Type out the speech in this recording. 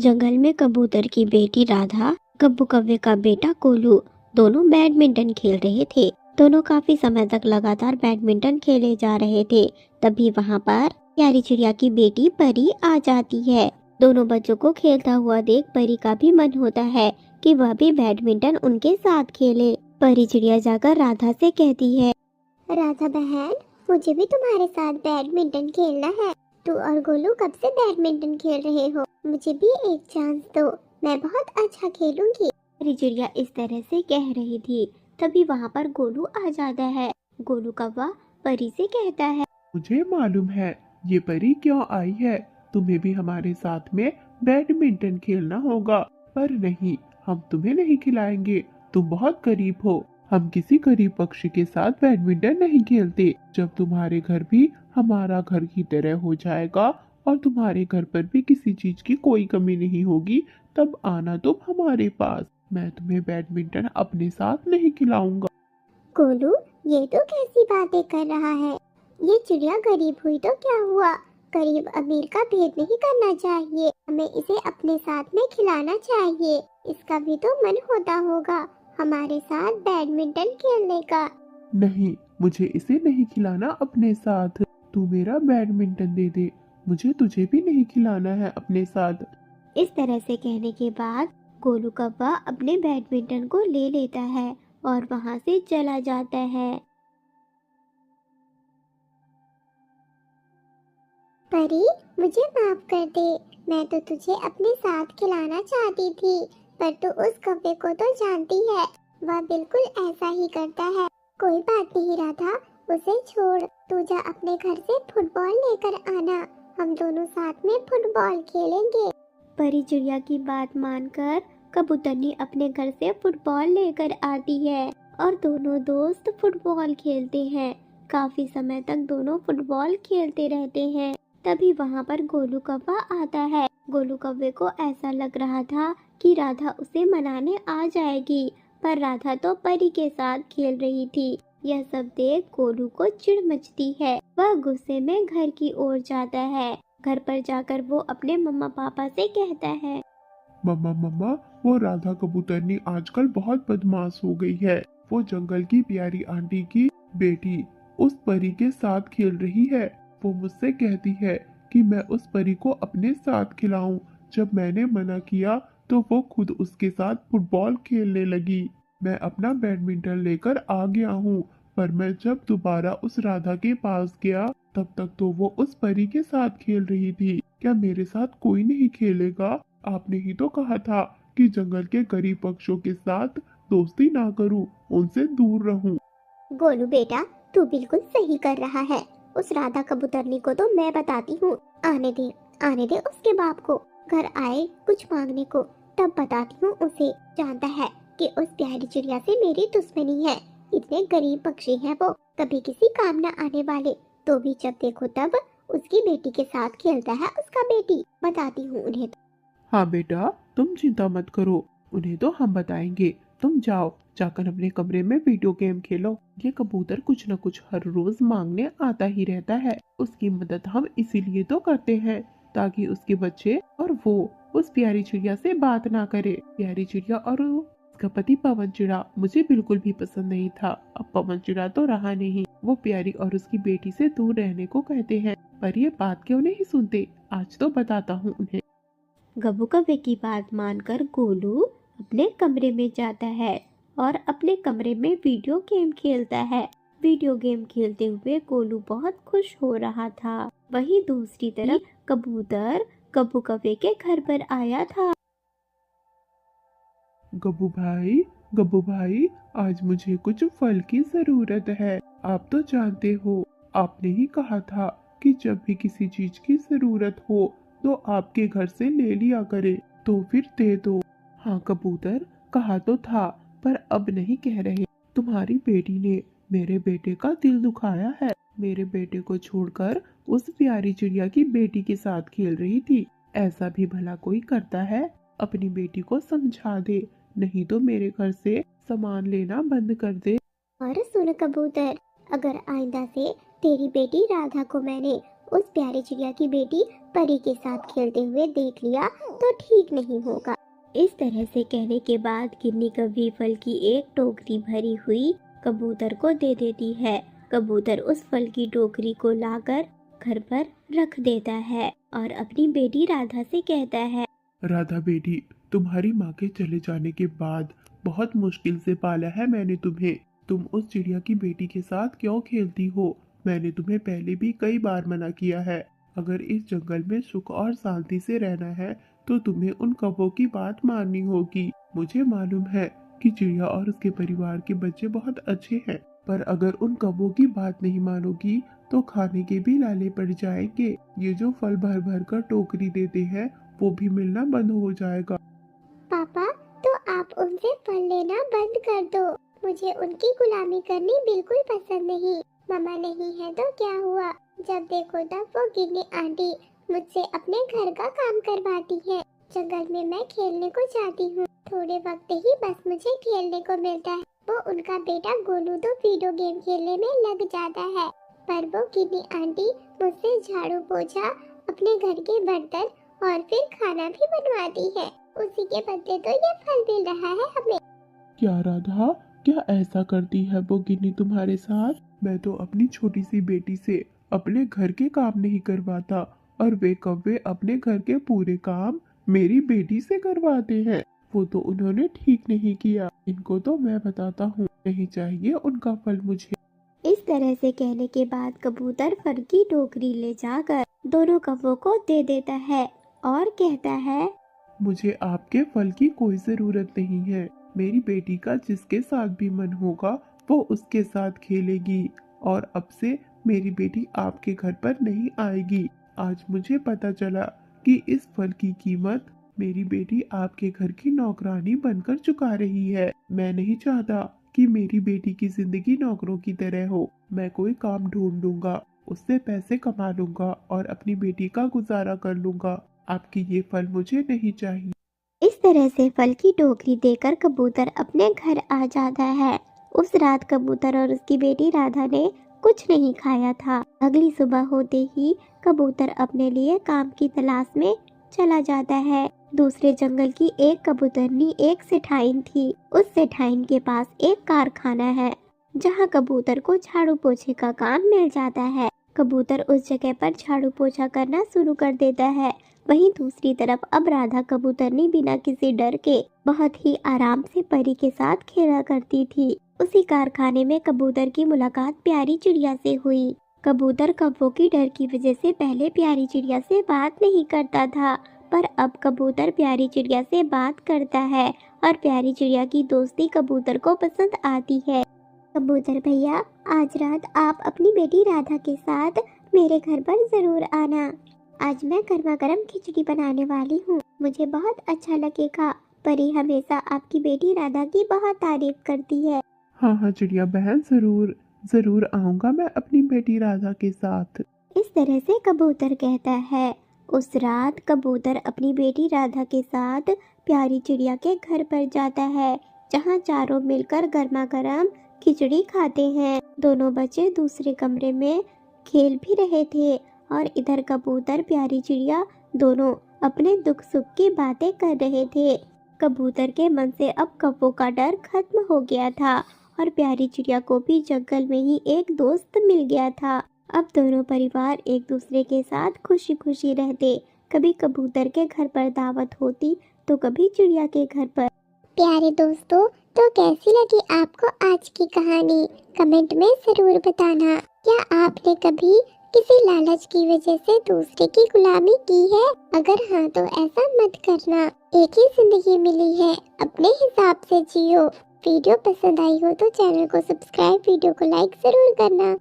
जंगल में कबूतर की बेटी राधा, कब्बू कव्वे का बेटा कोलू दोनों बैडमिंटन खेल रहे थे। दोनों काफी समय तक लगातार बैडमिंटन खेले जा रहे थे। तभी वहाँ पर प्यारी चिड़िया की बेटी परी आ जाती है। दोनों बच्चों को खेलता हुआ देख परी का भी मन होता है कि वह भी बैडमिंटन उनके साथ खेले। परी चिड़िया जाकर राधा से कहती है, राधा बहन, मुझे भी तुम्हारे साथ बैडमिंटन खेलना है। तू और गोलू कब से बैडमिंटन खेल रहे हो? मुझे भी एक चांस दो, मैं बहुत अच्छा खेलूंगी। परी चिड़िया इस तरह से कह रही थी। तभी वहाँ पर गोलू आ जाता है। गोलू कौवा परी से कहता है, मुझे मालूम है ये परी क्यों आई है। तुम्हें भी हमारे साथ में बैडमिंटन खेलना होगा, पर नहीं, हम तुम्हें नहीं खिलाएंगे। तुम बहुत गरीब हो। हम किसी गरीब पक्षी के साथ बैडमिंटन नहीं खेलते। जब तुम्हारे घर भी हमारा घर की तरह हो जाएगा और तुम्हारे घर पर भी किसी चीज की कोई कमी नहीं होगी, तब आना तुम हमारे पास। मैं तुम्हें बैडमिंटन अपने साथ नहीं खिलाऊंगा। गोलू, ये तो कैसी बातें कर रहा है? ये चिड़िया गरीब हुई तो क्या हुआ? गरीब अमीर का भेद नहीं करना चाहिए। हमें इसे अपने साथ में खिलाना चाहिए। इसका भी तो मन होता होगा हमारे साथ बैडमिंटन खेलने का। नहीं, मुझे इसे नहीं खिलाना अपने साथ। तू मेरा बैडमिंटन दे दे। मुझे तुझे भी नहीं खिलाना है अपने साथ। इस तरह से कहने के बाद गोलू कौवा अपने बैडमिंटन को ले लेता है और वहाँ से चला जाता है। परी, मुझे माफ कर दे। मैं तो तुझे अपने साथ खिलाना चाहती थी, पर तू उस कौवे को तो जानती है, वह बिल्कुल ऐसा ही करता है। कोई बात नहीं राधा, उसे छोड़। तू जा अपने घर से फुटबॉल लेकर आना, हम दोनों साथ में फुटबॉल खेलेंगे। परी चिड़िया की बात मानकर कबूतरनी अपने घर से फुटबॉल लेकर आती है और दोनों दोस्त फुटबॉल खेलते हैं। काफी समय तक दोनों फुटबॉल खेलते रहते हैं। तभी वहाँ पर गोलू कौवा आता है। गोलू कौवे को ऐसा लग रहा था कि राधा उसे मनाने आ जाएगी, पर राधा तो परी के साथ खेल रही थी। यह सब देख गोलू को चिढ़ मचती है। वह गुस्से में घर की ओर जाता है। घर पर जाकर वो अपने मम्मा पापा से कहता है, मम्मा मम्मा, वो राधा कबूतरनी आजकल बहुत बदमाश हो गई है। वो जंगल की प्यारी आंटी की बेटी उस परी के साथ खेल रही है। वो मुझसे कहती है कि मैं उस परी को अपने साथ खिलाऊं। जब मैंने मना किया तो वो खुद उसके साथ फुटबॉल खेलने लगी। मैं अपना बैडमिंटन लेकर आ गया हूँ, पर मैं जब दोबारा उस राधा के पास गया तब तक तो वो उस परी के साथ खेल रही थी। क्या मेरे साथ कोई नहीं खेलेगा? आपने ही तो कहा था कि जंगल के गरीब पक्षियों के साथ दोस्ती ना करूं, उनसे दूर रहूं। गोलू बेटा, तू बिल्कुल सही कर रहा है। उस राधा कबूतरनी को तो मैं बताती हूँ। आने दे उसके बाप को। घर आए कुछ मांगने को, तब बताती हूँ उसे। जानता है कि उस प्यारी चिड़िया से मेरी दुश्मनी है। इतने गरीब पक्षी हैं वो, कभी किसी काम न आने वाले। तो भी जब देखो तब उसकी बेटी के साथ खेलता है उसका बेटी। बताती हूँ उन्हें। हाँ बेटा, तुम चिंता मत करो, उन्हें तो हम बताएंगे। तुम जाओ, जाकर अपने कमरे में वीडियो गेम खेलो। ये कबूतर कुछ न कुछ हर रोज मांगने आता ही रहता है। उसकी मदद हम इसीलिए तो करते हैं ताकि उसके बच्चे और वो उस प्यारी चिड़िया से बात ना करे। प्यारी चिड़िया और उसका पति पवन चिड़ा मुझे बिल्कुल भी पसंद नहीं था। अब पवन चिड़ा तो रहा नहीं, वो प्यारी और उसकी बेटी से दूर रहने को कहते हैं। पर ये बात क्यों नहीं सुनते? आज तो बताता हूँ उन्हें। कब्बू कव्वे की बात मानकर गोलू अपने कमरे में जाता है और अपने कमरे में वीडियो गेम खेलता है। वीडियो गेम खेलते हुए गोलू बहुत खुश हो रहा था। वहीं दूसरी तरफ कबूतर कब्बू कव्वे के घर पर आया था। गब्बू भाई, आज मुझे कुछ फल की जरूरत है। आप तो जानते हो, आपने ही कहा था कि जब भी किसी चीज की जरूरत हो तो आपके घर से ले लिया करे, तो फिर दे दो। हाँ कबूतर, कहा तो था, पर अब नहीं कह रहे। तुम्हारी बेटी ने मेरे बेटे का दिल दुखाया है। मेरे बेटे को छोड़कर उस प्यारी चिड़िया की बेटी के साथ खेल रही थी। ऐसा भी भला कोई करता है? अपनी बेटी को समझा दे, नहीं तो मेरे घर से सामान लेना बंद कर दे। और सुन कबूतर, अगर आइंदा से तेरी बेटी राधा को मैंने उस प्यारी चिड़िया की बेटी परी के साथ खेलते हुए देख लिया तो ठीक नहीं होगा। इस तरह से कहने के बाद गिन्नी कभी फल की एक टोकरी भरी हुई कबूतर को दे देती है। कबूतर उस फल की टोकरी को लाकर घर पर रख देता है और अपनी बेटी राधा से कहता है, राधा बेटी, तुम्हारी माँ के चले जाने के बाद बहुत मुश्किल से पाला है मैंने तुम्हें। तुम उस चिड़िया की बेटी के साथ क्यों खेलती हो? मैंने तुम्हें पहले भी कई बार मना किया है। अगर इस जंगल में सुख और शांति से रहना है तो तुम्हें उन कौवों की बात माननी होगी। मुझे मालूम है कि चिड़िया और उसके परिवार के बच्चे बहुत अच्छे हैं, पर अगर उन कौवों की बात नहीं मानोगी तो खाने के भी लाले पड़ जाएंगे। ये जो फल भर भर कर टोकरी देते हैं वो भी मिलना बंद हो जाएगा। पापा, तो आप उनसे फल लेना बंद कर दो। मुझे उनकी गुलामी करनी बिल्कुल पसंद नहीं। मामा नहीं है तो क्या हुआ, जब देखो तब वो गिन्नी आंटी मुझसे अपने घर का काम करवाती है। जंगल में मैं खेलने को जाती हूँ, थोड़े वक्त ही बस मुझे खेलने को मिलता है। वो उनका बेटा गोलू तो वीडियो गेम खेलने में लग जाता है, पर वो गिन्नी आंटी मुझसे झाड़ू पोछा, अपने घर के बर्तन और फिर खाना भी बनवाती है। उसी के बदले तो ये फल मिल रहा है हमें। क्या राधा, क्या ऐसा करती है वो गिन्नी तुम्हारे साथ? मैं तो अपनी छोटी सी बेटी से अपने घर के काम नहीं करवाता और वे कौवे अपने घर के पूरे काम मेरी बेटी से करवाते हैं। वो तो उन्होंने ठीक नहीं किया। इनको तो मैं बताता हूँ, नहीं चाहिए उनका फल मुझे। इस तरह से कहने के बाद कबूतर फल की टोकरी ले जाकर दोनों कौवों को दे देता है और कहता है, मुझे आपके फल की कोई जरूरत नहीं है। मेरी बेटी का जिसके साथ भी मन होगा वो उसके साथ खेलेगी और अब से मेरी बेटी आपके घर पर नहीं आएगी। आज मुझे पता चला कि इस फल की कीमत मेरी बेटी आपके घर की नौकरानी बनकर चुका रही है। मैं नहीं चाहता कि मेरी बेटी की जिंदगी नौकरों की तरह हो। मैं कोई काम ढूंढ लूंगा, उससे पैसे कमा लूंगा और अपनी बेटी का गुजारा कर लूंगा। आपकी ये फल मुझे नहीं चाहिए। इस तरह से फल की टोकरी देकर कबूतर अपने घर आ जाता है। उस रात कबूतर और उसकी बेटी राधा ने कुछ नहीं खाया था। अगली सुबह होते ही कबूतर अपने लिए काम की तलाश में चला जाता है। दूसरे जंगल की एक कबूतरनी एक सेठाइन थी। उस सेठाइन के पास एक कारखाना है जहाँ कबूतर को झाड़ू पोछे का काम मिल जाता है। कबूतर उस जगह पर झाड़ू पोछा करना शुरू कर देता है। वहीं दूसरी तरफ अब राधा कबूतरनी बिना किसी डर के बहुत ही आराम से परी के साथ खेला करती थी। उसी कारखाने में कबूतर की मुलाकात प्यारी चिड़िया से हुई। कबूतर कौवों की डर की वजह से पहले प्यारी चिड़िया से बात नहीं करता था, पर अब कबूतर प्यारी चिड़िया से बात करता है और प्यारी चिड़िया की दोस्ती कबूतर को पसंद आती है। कबूतर भैया, आज रात आप अपनी बेटी राधा के साथ मेरे घर पर जरूर आना। आज मैं गर्मा गर्म खिचड़ी बनाने वाली हूँ, मुझे बहुत अच्छा लगेगा। परी हमेशा आपकी बेटी राधा की बहुत तारीफ करती है। हाँ हाँ चिड़िया बहन, जरूर जरूर आऊंगा मैं अपनी बेटी राधा के साथ। इस तरह से कबूतर कहता है। उस रात कबूतर अपनी बेटी राधा के साथ प्यारी चिड़िया के घर पर जाता है, जहाँ चारों मिलकर गर्मा गर्म खिचड़ी खाते हैं। दोनों बच्चे दूसरे कमरे में खेल भी रहे थे और इधर कबूतर प्यारी चिड़िया दोनों अपने दुख सुख की बातें कर रहे थे। कबूतर के मन से अब कौवों का डर खत्म हो गया था और प्यारी चिड़िया को भी जंगल में ही एक दोस्त मिल गया था। अब दोनों परिवार एक दूसरे के साथ खुशी खुशी रहते। कभी कबूतर के घर पर दावत होती तो कभी चिड़िया के घर पर। प्यारे दोस्तों, तो कैसी लगी आपको आज की कहानी? कमेंट में जरूर बताना। क्या आपने कभी किसी लालच की वजह से दूसरे की गुलामी की है? अगर हाँ तो ऐसा मत करना। एक ही जिंदगी मिली है, अपने हिसाब से जियो। वीडियो पसंद आई हो तो चैनल को सब्सक्राइब, वीडियो को लाइक जरूर करना।